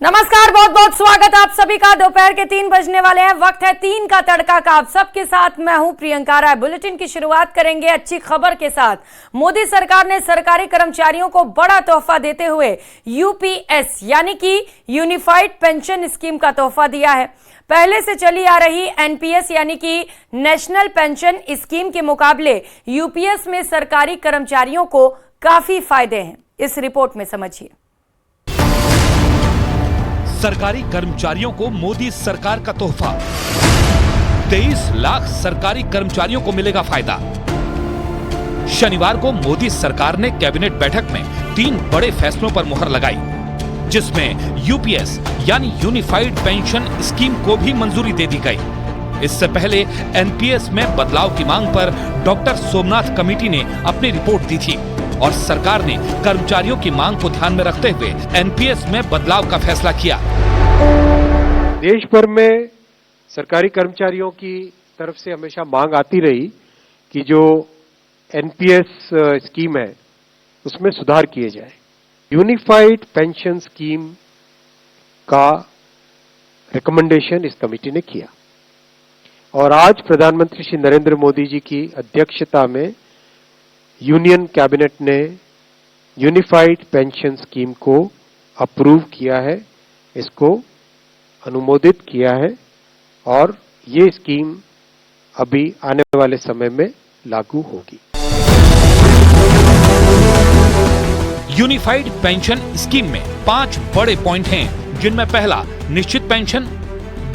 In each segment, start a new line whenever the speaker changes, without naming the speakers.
नमस्कार, बहुत बहुत स्वागत आप सभी का। दोपहर के 3 बजने वाले हैं, वक्त है 3 का तड़का का। आप सबके साथ मैं हूं प्रियंका राय। बुलेटिन की शुरुआत करेंगे अच्छी खबर के साथ। मोदी सरकार ने सरकारी कर्मचारियों को बड़ा तोहफा देते हुए यूपीएस यानी कि यूनिफाइड पेंशन स्कीम का तोहफा दिया है। पहले से चली आ रही एनपीएस यानी कि नेशनल पेंशन स्कीम के मुकाबले यूपीएस में सरकारी कर्मचारियों को काफी फायदे हैं। इस रिपोर्ट में समझिए।
सरकारी कर्मचारियों को मोदी सरकार का तोहफा। 23 लाख सरकारी कर्मचारियों को मिलेगा फायदा। शनिवार को मोदी सरकार ने कैबिनेट बैठक में 3 बड़े फैसलों पर मुहर लगाई, जिसमें यूपीएस यानी यूनिफाइड पेंशन स्कीम को भी मंजूरी दे दी गई। इससे पहले एनपीएस में बदलाव की मांग पर डॉक्टर सोमनाथ कमेटी ने अपनी रिपोर्ट दी थी और सरकार ने कर्मचारियों की मांग को ध्यान में रखते हुए एनपीएस में बदलाव का फैसला किया।
देश भर में सरकारी कर्मचारियों की तरफ से हमेशा मांग आती रही कि जो एनपीएस स्कीम है उसमें सुधार किए जाए। यूनिफाइड पेंशन स्कीम का रिकमेंडेशन इस कमेटी ने किया और आज प्रधानमंत्री श्री नरेंद्र मोदी जी की अध्यक्षता में यूनियन कैबिनेट ने यूनिफाइड पेंशन स्कीम को अप्रूव किया है, इसको अनुमोदित किया है और ये स्कीम अभी आने वाले समय में लागू होगी।
यूनिफाइड पेंशन स्कीम में 5 बड़े पॉइंट हैं, जिनमें पहला निश्चित पेंशन,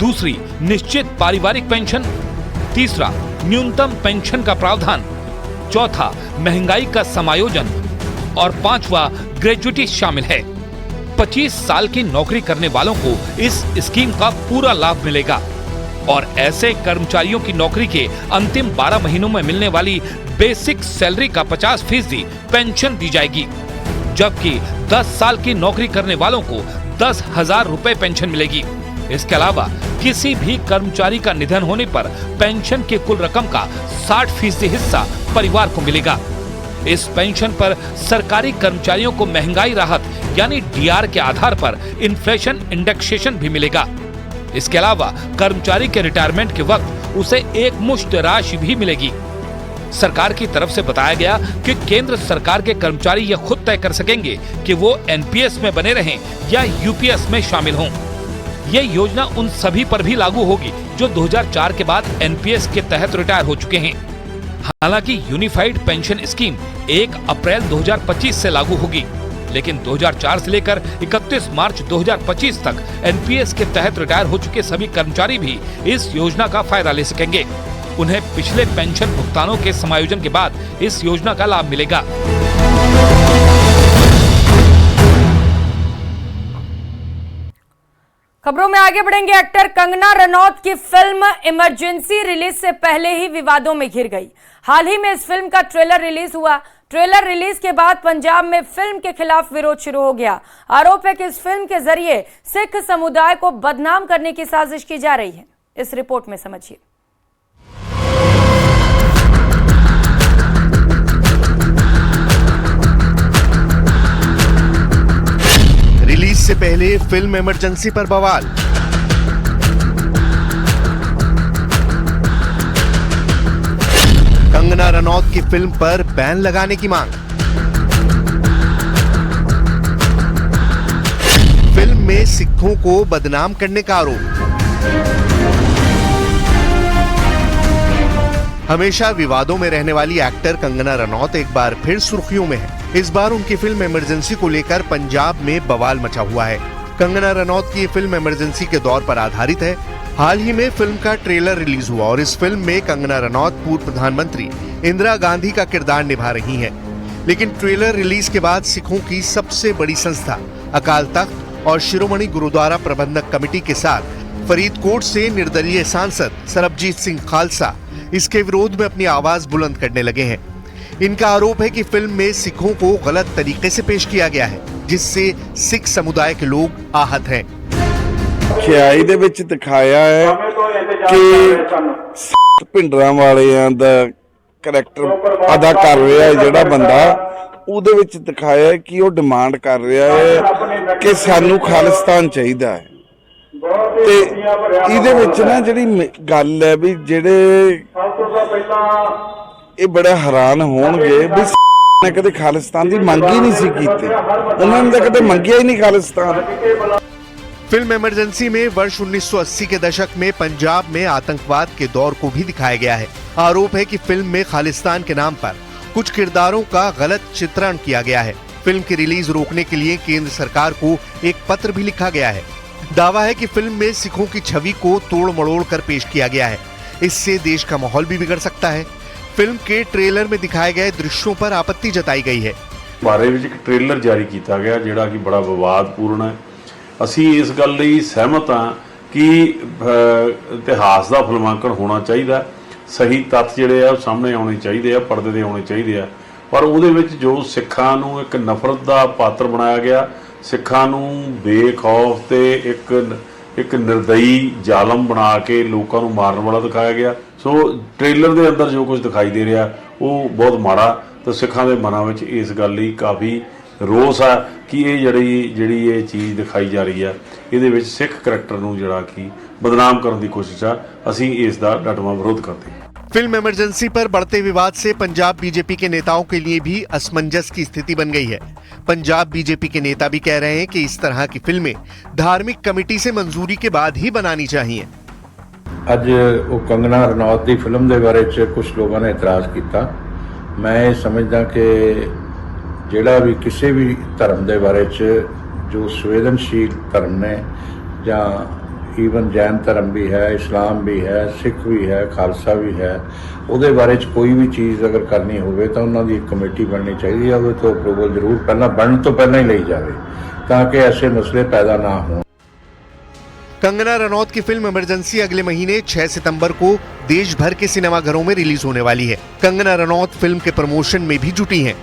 दूसरी निश्चित पारिवारिक पेंशन, तीसरा न्यूनतम पेंशन का प्रावधान, चौथा महंगाई का समायोजन और 5वां ग्रेजुएटी शामिल है। 25 साल की नौकरी करने वालों को इस स्कीम का पूरा लाभ मिलेगा और ऐसे कर्मचारियों की नौकरी के अंतिम 12 महीनों में मिलने वाली बेसिक सैलरी का 50% पेंशन दी जाएगी, जबकि 10 साल की नौकरी करने वालों को 10,000 रुपए पेंशन मिलेगी। इसके अलावा किसी भी कर्मचारी का निधन होने पर पेंशन की कुल रकम का 60% हिस्सा परिवार को मिलेगा। इस पेंशन पर सरकारी कर्मचारियों को महंगाई राहत यानी डीआर के आधार पर इन्फ्लेशन इंडेक्सेशन भी मिलेगा। इसके अलावा कर्मचारी के रिटायरमेंट के वक्त उसे एक मुश्त राशि भी मिलेगी। सरकार की तरफ से बताया गया कि केंद्र सरकार के कर्मचारी यह खुद तय कर सकेंगे कि वो एनपीएस में बने रहें या यूपीएस में शामिल हों। यह योजना उन सभी पर भी लागू होगी जो 2004 के बाद एनपीएस के तहत रिटायर हो चुके हैं। हालांकि यूनिफाइड पेंशन स्कीम 1 अप्रैल 2025 से लागू होगी, लेकिन 2004 से लेकर 31 मार्च 2025 तक एनपीएस के तहत रिटायर हो चुके सभी कर्मचारी भी इस योजना का फायदा ले सकेंगे। उन्हें पिछले पेंशन भुगतानों के समायोजन के बाद इस योजना का लाभ मिलेगा।
खबरों में आगे बढ़ेंगे। एक्टर कंगना रनौत की फिल्म इमरजेंसी रिलीज से पहले ही विवादों में घिर गई। हाल ही में इस फिल्म का ट्रेलर रिलीज हुआ। ट्रेलर रिलीज के बाद पंजाब में फिल्म के खिलाफ विरोध शुरू हो गया। आरोप है कि इस फिल्म के जरिए सिख समुदाय को बदनाम करने की साजिश की जा रही है। इस रिपोर्ट में समझिए।
रिलीज से पहले फिल्म इमरजेंसी पर बवाल। कंगना रनौत की फिल्म पर बैन लगाने की मांग। फिल्म में सिखों को बदनाम करने का आरोप। हमेशा विवादों में रहने वाली एक्टर कंगना रनौत एक बार फिर सुर्खियों में है। इस बार उनकी फिल्म इमरजेंसी को लेकर पंजाब में बवाल मचा हुआ है। कंगना रनौत की फिल्म इमरजेंसी के दौर पर आधारित है। हाल ही में फिल्म का ट्रेलर रिलीज हुआ और इस फिल्म में कंगना रनौत पूर्व प्रधानमंत्री इंदिरा गांधी का किरदार निभा रही हैं। लेकिन ट्रेलर रिलीज के बाद सिखों की सबसे बड़ी संस्था अकाल तख्त और शिरोमणि गुरुद्वारा प्रबंधक कमेटी के साथ फरीदकोट से निर्दलीय सांसद सरबजीत सिंह खालसा इसके विरोध में अपनी आवाज बुलंद करने लगे हैं। इनका आरोप है कि फिल्म में सिखों को गलत तरीके से पेश किया गया है, जिससे सिख समुदाय के लोग आहत हैं।
ਖਿਆਈ ਦੇ ਵਿੱਚ ਦਿਖਾਇਆ ਹੈ ਕਿ ਭਿੰਡਰਾਂ ਵਾਲਿਆਂ ਦਾ ਕਰੈਕਟਰ ਅਦਾ ਕਰ ਰਿਹਾ ਹੈ ਜਿਹੜਾ ਬੰਦਾ, ਉਹਦੇ ਵਿੱਚ ਦਿਖਾਇਆ ਕਿ ਉਹ ਡਿਮਾਂਡ ਕਰ ਰਿਹਾ ਹੈ ਕਿ ਸਾਨੂੰ ਖਾਲਿਸਤਾਨ ਚਾਹੀਦਾ ਹੈ ਤੇ ਇਹਦੇ ਵਿੱਚ ਨਾ ਜਿਹੜੀ ਗੱਲ ਹੈ ਵੀ ਜਿਹੜੇ ਇਹ ਬੜਾ ਹੈਰਾਨ ਹੋਣਗੇ ਵੀ ਨੇ ਕਦੇ ਖਾਲਿਸਤਾਨ ਦੀ ਮੰਗ ਹੀ नहीं सी ਕੀਤੀ ਉਹਨਾਂ ਨੇ ਤਾਂ ਕਦੇ ਮੰਗਿਆ ही नहीं खालिस्तान।
फिल्म इमरजेंसी में वर्ष 1980 के दशक में पंजाब में आतंकवाद के दौर को भी दिखाया गया है। आरोप है कि फिल्म में खालिस्तान के नाम पर कुछ किरदारों का गलत चित्रण किया गया है। फिल्म की रिलीज रोकने के लिए केंद्र सरकार को एक पत्र भी लिखा गया है। दावा है कि फिल्म में सिखों की छवि को तोड़ मड़ोड़ कर पेश किया गया है। इससे देश का माहौल भी बिगड़ सकता है। फिल्म के ट्रेलर में दिखाए गए दृश्यों पर आपत्ति जताई गई है।
बारे में एक ट्रेलर जारी किया गया जिहड़ा कि बड़ा विवादपूर्ण है। असी इस गल लई सहमत हाँ कि इतिहास का फिल्मांकन होना चाहिए, सही तत्थ जिहड़े आ सामने आने चाहिए, पर्दे ते आने चाहिए, पर उहदे विच जो सिखां नूं एक नफरत का पात्र बनाया गया, सिखां नूं बेखौफ ते एक निर्दयी जालम बना के लोगों को मारन वाला दिखाया गया। सो ट्रेलर के अंदर जो कुछ दिखाई दे रहा वो बहुत माड़ा, तो सिखां दे मनां विच इस गल लई काफ़ी रोस है कि ये जिहड़ी ये चीज़ दिखाई जा रही है इहदे विच सिख करैक्टर नूं जिहड़ा कि बदनाम करने की कोशिश है। असीं इस दा डटवा विरोध करते हैं।
फिल्म इमरजेंसी पर बढ़ते विवाद से पंजाब बीजेपी के नेताओं के लिए भी असमंजस की स्थिति बन गई है। पंजाब बीजेपी के नेता भी कह रहे हैं कि इस तरह की फिल्में धार्मिक कमेटी से मंजूरी के बाद ही बनानी चाहिए।
अज वो कंगना रनौत की फिल्म के बारे च कुछ लोगों ने इतराज़ किया। मैं समझदा कि जिहड़ा भी किसी भी धर्म के बारे च जो संवेदनशील धर्म ने या ईवन जैन धर्म भी है, इस्लाम भी है, सिख भी है, खालसा भी है, उहदे बारे च कोई भी चीज़ अगर करनी होवे तो उन्होंने एक कमेटी बननी चाहिए। उहदे तो अप्रूवल जरूर पहला बनने तो पहला ही ली जाए ताकि ऐसे मसले पैदा ना हों।
कंगना रनौत की फिल्म इमरजेंसी अगले महीने 6 सितंबर को देश भर के सिनेमाघरों में रिलीज होने वाली है। कंगना रनौत फिल्म के प्रमोशन में भी जुटी हैं।